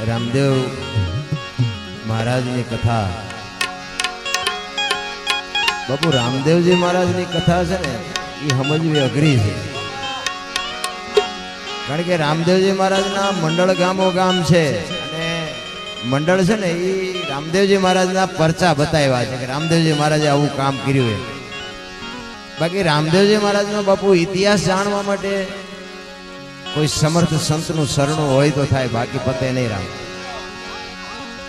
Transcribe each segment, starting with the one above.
રામદેવ મહારાજની કથા, બાપુ રામદેવજી મહારાજની કથા છે ને એ સમજવી અઘરી છે. કારણ કે રામદેવજી મહારાજના મંડળ ગામો ગામ છે અને મંડળ છે ને એ રામદેવજી મહારાજના પરચા બતાવ્યા છે કે રામદેવજી મહારાજે આવું કામ કર્યું. બાકી રામદેવજી મહારાજનો બાપુ ઇતિહાસ જાણવા માટે કોઈ સમર્થ સંતનું શરણું હોય તો થાય, બાકી પતે નહીં રામ.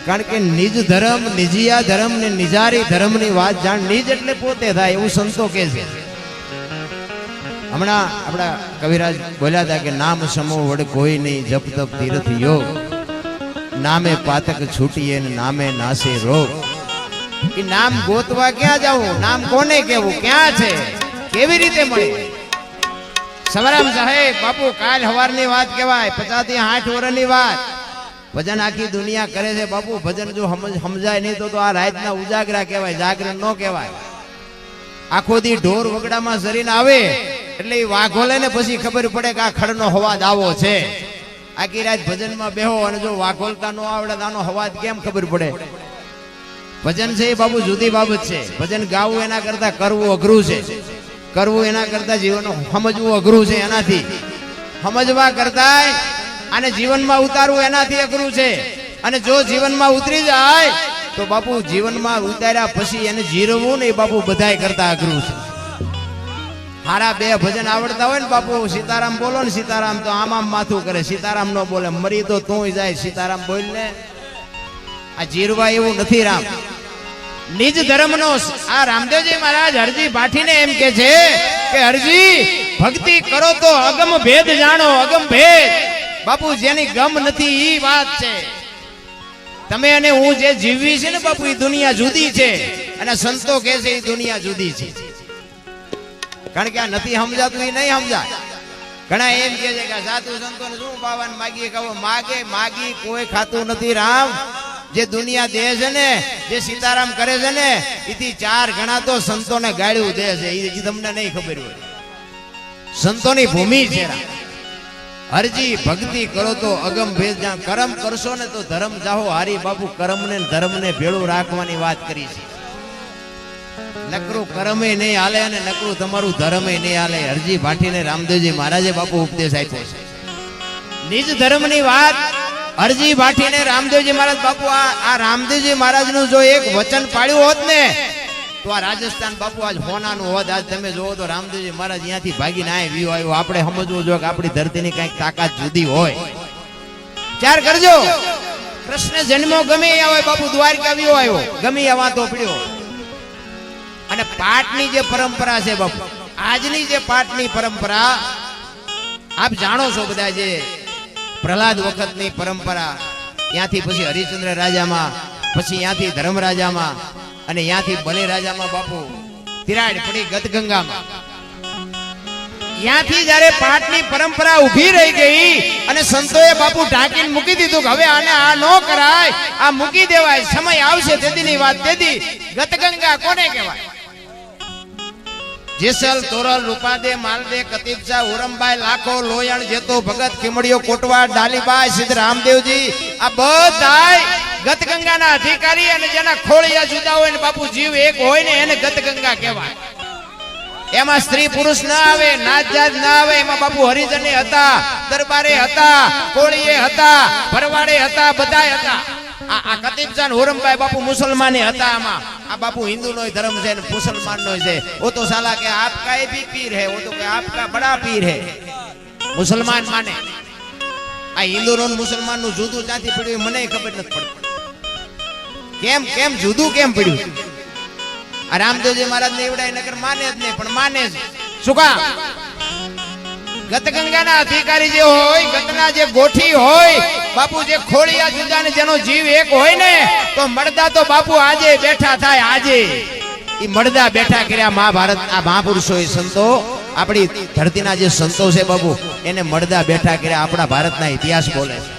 કારણ કે નિજ ધર્મ, નિજિયા ધર્મ ને નિજારી ધર્મની વાત જાણ. નિજ એટલે પોતે થાય એવું સંતો કહે છે. હમણાં આપણા કવિરાજ બોલ્યા હતા કે નામ સમો વડ કોઈ નહીં, જપ તપ તીર્થ યોગ, નામે પાતક છૂટીએ ને નામે નાસે રોગ. કે નામ ગોતવા ક્યાં જવું, નામ કોને કેવું, ક્યાં છે, કેવી રીતે મળે? સમરામ સાહેબ બાપુ કાલ હવારની વાત કહેવાય, 50 થી 60 વર્ષની વાત. ભજન આખી દુનિયા કરે છે બાપુ. ભજન જો સમજાય નહીં તો આ રાતના ઉજાગરા કહેવાય, જાગરણ ન કહેવાય. આખો દી ઢોર વગડામાં સરીને આવે એટલે એ વાઘોલે ને પછી ખબર પડે કે આ ખડનો હવાદ આવો છે. આખી રાત ભજનમાં બેહો અને જો વાઘોલતા ન આવડે આનો હવાદ કેમ ખબર પડે? ભજન છે એ બાપુ જુદી બાબત છે. ભજન ગાવું એના કરતા કરવું અઘરું છે. કરવું એના કરતા જીવન સમજવું અઘરું છે. એનાથી સમજવા કરતા અને જીવનમાં ઉતારવું એનાથી અઘરું છે. અને જો જીવનમાં ઉતરી જાય તો બાપુ જીવનમાં ઉતાર્યા પછી એને જીરવું ને એ બાપુ બધાય કરતા અઘરું છે. હારા બે ભજન આવડતા હોય ને બાપુ, સીતારામ બોલો ને સીતારામ તો આમ આમ માથું કરે, સીતારામ ન બોલે મરી તો તું જાય, સીતારામ બોલ ને. આ જીરવા એવું નથી રામ. નિજ ધર્મનો આ રામદેવજી મહારાજ હરજી ભાઠીને એમ કે છે કે હરજી ભક્તિ કરો તો અગમ ભેદ જાણો, અગમ ભેદ. બાપુ જેની ગમ નથી ઈ વાત છે. તમે અને હું જે જીવવી છે ને બાપુ એ દુનિયા જુદી છે અને સંતો કહે છે એ દુનિયા જુદી છે. કારણ કે આ નથી સમજાતું એ નહીં સમજાય. ઘણા એમ કે છે કે સાધુ સંતોને શું પાવન માગીએ કહો, માગે માગી કોઈ ખાતું નથી રામ. જે દુનિયા દે છે ને, જે સીતારામ કરે છે ને એથી 4 ગણા તો સંતોને ગાળ્યું દે છે. એ તમને નહીં ખબર હોય. સંતોની ભૂમિ છે રામ. હરજી ભક્તિ કરો તો અગમ ભેદ જાણ, કર્મ કરશો ને તો ધર્મ જાહો હારી. બાપુ કર્મ ને ધર્મ ને ભેળું રાખવાની વાત કરી છે. નકરું કર્મે નહીં હાલે અને નકરું તમારું ધર્મે નહીં હાલે. હરજી ભાઠીને રામદેવજી મહારાજે બાપુ ઉપદેશ આપ્યો છે. નિજ ધર્મની વાત હરજી ભાઠીને રામદેવજી મહારાજ બાપુ આ રામદેવજી મહારાજનું જો એક વચન પાડ્યું હોત ને તો આ રાજસ્થાન બાપુ આજ હોનાનું હોત. આજ તમે જોવો તો રામદેવજી મહારાજ અહીંયાથી ભાગીને આય વ્યુ આવ્યો. આપણે સમજવું જોઈએ કે આપણી ધરતીની કઈક તાકાત જુદી હોય. ચાર કરજો. કૃષ્ણ જન્મો ગમે હોય બાપુ, દ્વારકા વ્યુ આવ્યો ગમે એવા તો પડ્યો. અને પાઠની જે પરંપરા છે બાપુ, આજની જે પાઠની પરંપરા આપ જાણો છો બધા, જે પ્રહલાદ વખતની પરંપરા, ત્યાંથી પછી હરિશ્ચંદ્ર રાજામાં, પછી ત્યાંથી ધર્મરાજામાં અને ત્યાંથી બલિ રાજામાં બાપુ તિરાડ પડી ગતગંગામાં. ત્યાંથી જયારે પાઠની પરંપરા ઉભી રહી ગઈ અને સંતોએ બાપુ ઢાંકીને મૂકી દીધું કે હવે આને આ ન કરાય, આ મૂકી દેવાય, સમય આવશે તેદીની વાત તેદી. ગતગંગા કોને કહેવાય? જેસલ, તોરલ, રૂપાદે, માલદે, કતીબસા, ઉરમબાઈ, લાખો, લોયણ, જેતો, ભગત, ખીમડીઓ, કોટવાડ, ડાલીબાઈ, સિદ્ધ રામદેવજી, આ બધાય ગતગંગાના અધિકારી. અને જેના ખોળિયા જુદા હોય ને બાપુ જીવ એક હોય ને એને ગતગંગા કહેવાય. એમાં સ્ત્રી પુરુષ ના આવે, નાત જાત ના આવે. એમાં બાપુ હરિજને હતા, દરબારે હતા, કોળીએ હતા, ભરવાડે હતા, બધાય હતા. આ કતીબસા ને હુરમભાઈ બાપુ મુસલમાને હતા. આમાં આ બાપુ હિન્દુ નો ધર્મ છે ને મુસલમાન નો છે. વો તો સાલા કે આપકા એ ભી પીર है, वो तो કે आपका बड़ा पीर है. મુસલમાન માને. આ હિન્દુ નો મુસલમાન નું જુદું ક્યાંથી પડ્યું મને ખબર નથી પડતી. કેમ જુદું કેમ પડ્યું? આ રામદેવજી મહારાજ ને એવડાય નગર માને જ નહીં, પણ માને છે. શું કામ? ગતગંગાના અધિકારી જે હોય, ગતના જે ગોઠી હોય બાપુ, જે ખોળિયા જુદા ને જેનો જીવ એક હોય ને તો મળદા તો બાપુ આજે બેઠા થાય. આજે ઈ મળદા બેઠા કર્યા મહાભારત આ મહાપુરુષો સંતો. આપણી ધરતીના જે સંતો છે બાપુ એને મળદા બેઠા કર્યા. આપણા ભારતના ઇતિહાસ બોલે છે.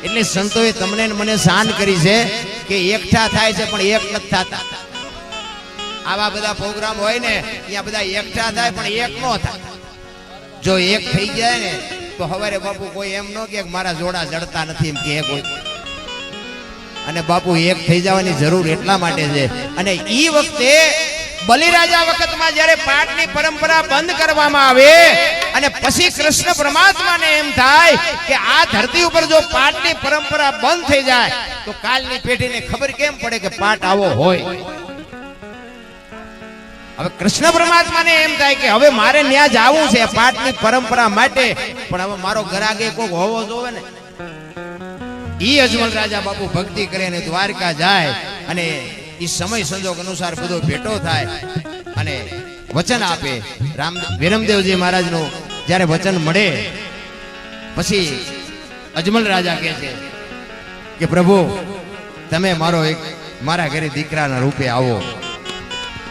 એટલે સંતોએ તમને મને શાન કરી છે કે એકઠા થાય છે પણ એક નથી થતા. આવા બધા પ્રોગ્રામ હોય ને ત્યાં બધા એકઠા થાય પણ એક નો થાય. જો એક થઈ જાય ને તો હવારે બાપુ કોઈ એમ ન કે મારા જોડા જડતા નથી એમ કે કોઈ. અને બાપુ એક થઈ જવાની જરૂર એટલા માટે છે. અને ઈ વખતે બલિરાજા વખતમાં જ્યારે પાઠની પરંપરા બંધ કરવામાં આવે અને પછી કૃષ્ણ પરમાત્માને એમ થાય કે આ ધરતી ઉપર જો પાઠની પરંપરા બંધ થઈ જાય તો કાલની પેઢીને ખબર કેમ પડે કે પાઠ આવો હોય. હવે કૃષ્ણ પરમાત્માને એમ થાય કે હવે મારે ન્યા જવું છે પાઠની પરંપરા માટે, પણ હવે મારો ગરાગે કોક હોવો જોવે ને. ઈ અજમલ રાજા બાપુ ભક્તિ કરે અને દ્વારકા જાય અને ઈ સમય સંજોગ અનુસાર બધો ભેટો થાય અને વચન આપે. વિરમદેવજી મહારાજનું જ્યારે વચન મળે પછી અજમલ રાજા કહે છે કે પ્રભુ તમે મારા ઘરે દીકરાના રૂપે આવો.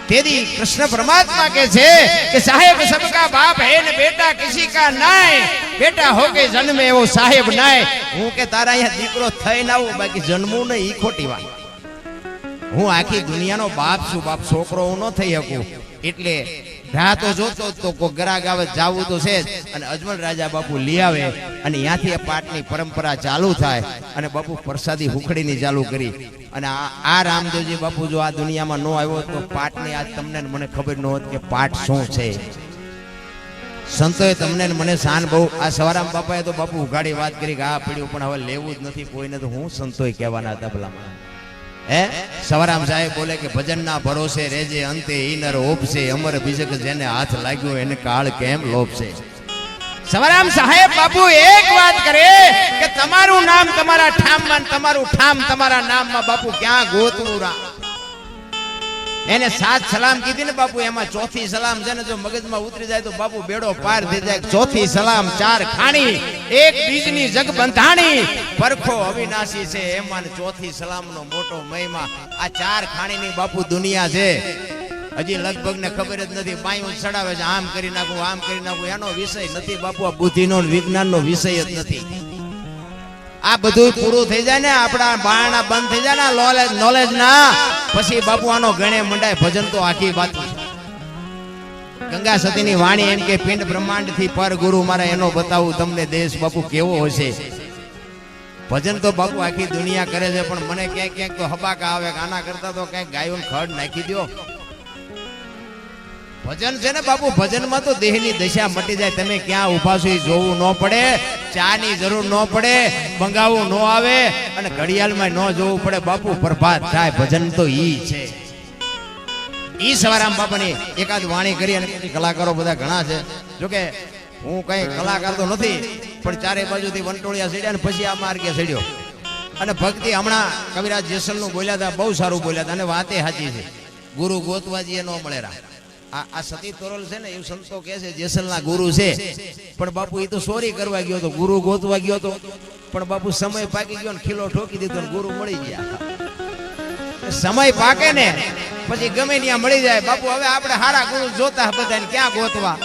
તેથી કૃષ્ણ પરમાત્મા કહે છે કે સાહેબ સબકા બાપ હે ને બેટા કિસી કા નાય, બેટા હો કે જન્મે એવો સાહેબ નાય. હું કે તારા અહીંયા દીકરો થઈને આવું, બાકી જન્મવું નહીં ઈ ખોટી વાત. હું આખી દુનિયાનો બાપ છું, બાપ છોકરો હું ન થઈ શકું. એટલે રાહ તો જોતો તો કોઈ ગરાગ આવે જાવું તો છે જ. અને અજમલ રાજા બાપુ લઈ આવે અને ત્યાંથી આ પાઠની પરંપરા ચાલુ થાય અને બાપુ પ્રસાદી હુખડીની ચાલુ કરી. અને આ રામદેવજી બાપુ જો આ દુનિયામાં ન આવ્યો તો પાઠની આજ તમને મને ખબર ન હોત કે પાઠ શું છે. સંતોએ તમને મને શાન બહુ આ સવારામ બાપાએ તો બાપુ ઉઘાડી વાત કરી કે આ પડ્યું પણ હવે લેવું જ નથી કોઈને. તો હું સંતોએ કહેવાના હતા ભલામાં. સવારામ સાહેબ બોલે કે ભજનના ભરોસે રેજે અંતે ઈનર ઓપશે, અમર બીજક જેને હાથ લાગ્યો એને કાળ કેમ લોપશે. સવારામ સાહેબ બાપુ એક વાત કરે કે તમારું નામ તમારા ઠામમાં, તમારું ઠામ તમારા નામમાં બાપુ ક્યાં ગોતવું રામ. એને 7 સલામ કીધી ને બાપુ, એમાં ચોથી સલામ છે ને જો મગજમાં ઉતરી જાય તો બાપુ બેડો પાર થઈ જાય. ચોથી સલામ 4 ખાણી, એક બીજની જગ બંધાણી, પરખો અવિનાશી છે એમાં ચોથી સલામનો મોટો મહિમા. આ 4 ખાણીની બાપુ દુનિયા છે. હજી લગભગ ને ખબર જ નથી. પાયું ચડાવે છે આમ કરી નાખું આમ કરી નાખું, એનો વિષય નથી બાપુ. આ બુદ્ધિનો વિજ્ઞાનનો વિષય જ નથી. આ બધું પૂરું થઈ જાય ને, આપણા બારણા બંધ થઈ જાય ને નોલેજ ના, પછી બાપુ આનો ગણે મંડાય. ભજન તો આખી વાત. ગંગા સતીની વાણી એમ કે પિંડ બ્રહ્માંડ થી પર ગુરુ મારા એનો બતાવું તમને દેશ બાપુ કેવો હશે. ભજન તો બાપુ આખી દુનિયા કરે છે, પણ મને ક્યાંક ક્યાંક તો હબાકા આવે કે આના કરતા તો ક્યાંક ગાયોને ખડ નાખી દો. ભજન છે ને બાપુ, ભજનમાં તો દેહની દશા મટી જાય. તમે ક્યાં ઉભા છો જોવું ન પડે, ચા ની જરૂર ન પડે, બંગાવું ન આવે અને ઘડિયાળમાં ન જોવું પડે બાપુ. પ્રભાત થાય. ભજન તો ઈ છે. ઈ સવારામ બાપાની એકાદ વાણી કરી અને કલાકારો બધા ઘણા છે. જોકે હું કઈ કલાકાર તો નથી, પણ ચારે બાજુથી વંટોળિયા સડ્યા ને પછી આ માર્ગે સડ્યો. અને ભક્તિ હમણાં કવિરાજ જેસલનું બોલ્યા હતા, બહુ સારું બોલ્યા હતા અને વાતે સાચી છે. ગુરુ ગોતવાજી એ ન મળે રા. આ સતી તોરલ છે ને એવું સંતો કહે છે જેસલના ગુરુ છે, પણ બાપુ એ તો ચોરી કરવા ગયો તો, ગુરુ ગોતવા ગયો તો, પણ બાપુ સમય પાકી ગયો ને ખીલો ઠોકી દીધો ને ગુરુ મળી ગયા. સમય પાકે ને પછી ગમે ત્યાં મળી જાય બાપુ. હવે આપણે હારા ગુરુ જોતા બધાને ક્યાં ગોતવા.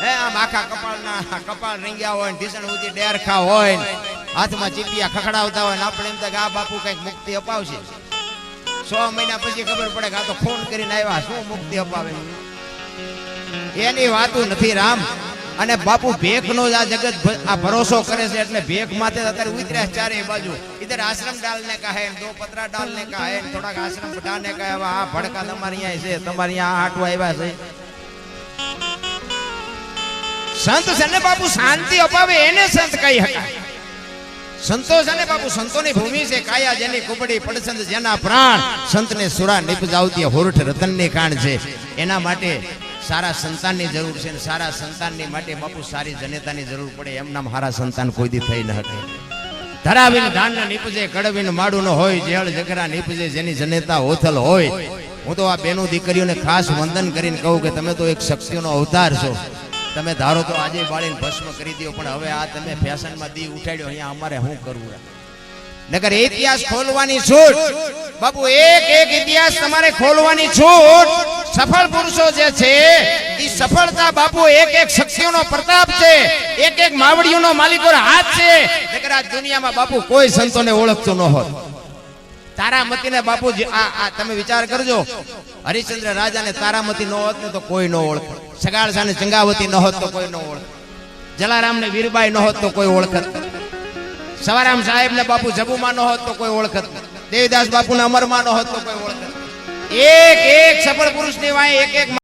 આમ આખા કપાળ રીંગ્યા હોય, ઢીસણ ઉધી ડેરખા હોય, હાથમાં ચીપિયા ખખડાવતા હોય ને આપણે એમ થાય કે આ બાપુ કઈક મુક્તિ અપાવશે. 6 મહિના પછી ખબર પડે કે આ તો ફોન કરીને આવ્યા, શું મુક્તિ અપાવે. એની વાતું નથી રામ. અને બાપુ ભેખ નો આ જગત આ ભરોસો કરે છે, એટલે ભેખ માથે અત્યારે ઉતર્યા ચારે બાજુ. ઇધર આશ્રમ ડાલને કા હે, 2 પતરા ડાલને કા હે, થોડાક આશ્રમ બઢાને કા હે. આ ભડકા તમારી અહીંયા છે, તમારી અહીંયા આટવા આવ્યા છે. સંત છે ને બાપુ શાંતિ અપાવે એને સંત કહી શકાય. સંતો છે ને બાપુ સંતોની ભૂમિ છે. કાયા જેની કુબડી પડસંદ જેના પ્રાણ, સંતને સુરા નિપજાવતી હોરઠ રતનની કાણ છે. એના માટે સારા સંતાનની જરૂર છે, સારા સંતાનની માટે બાપુ સારી જનેતાની જરૂર પડે. એમ નામ સારા સંતાન કોઈ દી થઈ ન શકે. ધરાવીને ધાન નીપજે, કડવીને માડું ન હોય, જેળ જગરા નીપજે જેની જનેતા ઓથલ હોય. હું તો આ બેનો દીકરીઓને ખાસ વંદન કરીને કહું કે તમે તો એક શક્તિનો અવતાર છો. તમે ધારો તો આજે બાળીને ભસ્મ કરી દો, પણ હવે આ તમે ફેશનમાં દી ઉઠાડ્યો, અહીંયા અમારે શું કરવું. નગર ઇતિહાસ ખોલવાની છૂટ બાપુ, એક ઇતિહાસ તમારે ખોલવાની છૂટ. સફળ પુરુષો જે છે એ સફળતા બાપુ એક શક્તિઓનો પ્રતાપ છે, એક માવડીઓનો માલિકોનો હાથ છે. નગર આ દુનિયામાં બાપુ કોઈ સંતોને ઓળખતો ન હોત. તારામતીને બાપુ આ તમે વિચાર કરજો, હરિશ્ચંદ્ર રાજાને તારામતી ન હોત ને તો કોઈ ન ઓળખે. સગાળસાને ચંગાવતી ન હોત તો કોઈ ન ઓળખે. જલારામ ને વીરબાઈ ન હોત તો કોઈ ઓળખત, સવારામ સાહેબ ને બાપુ જબુમાં ન હોત તો કોઈ ઓળખત, દેવીદાસ બાપુ ને અમરમાં ન હોત તો કોઈ ઓળખત. એક એક સફળ પુરુષ ની વાય એક એક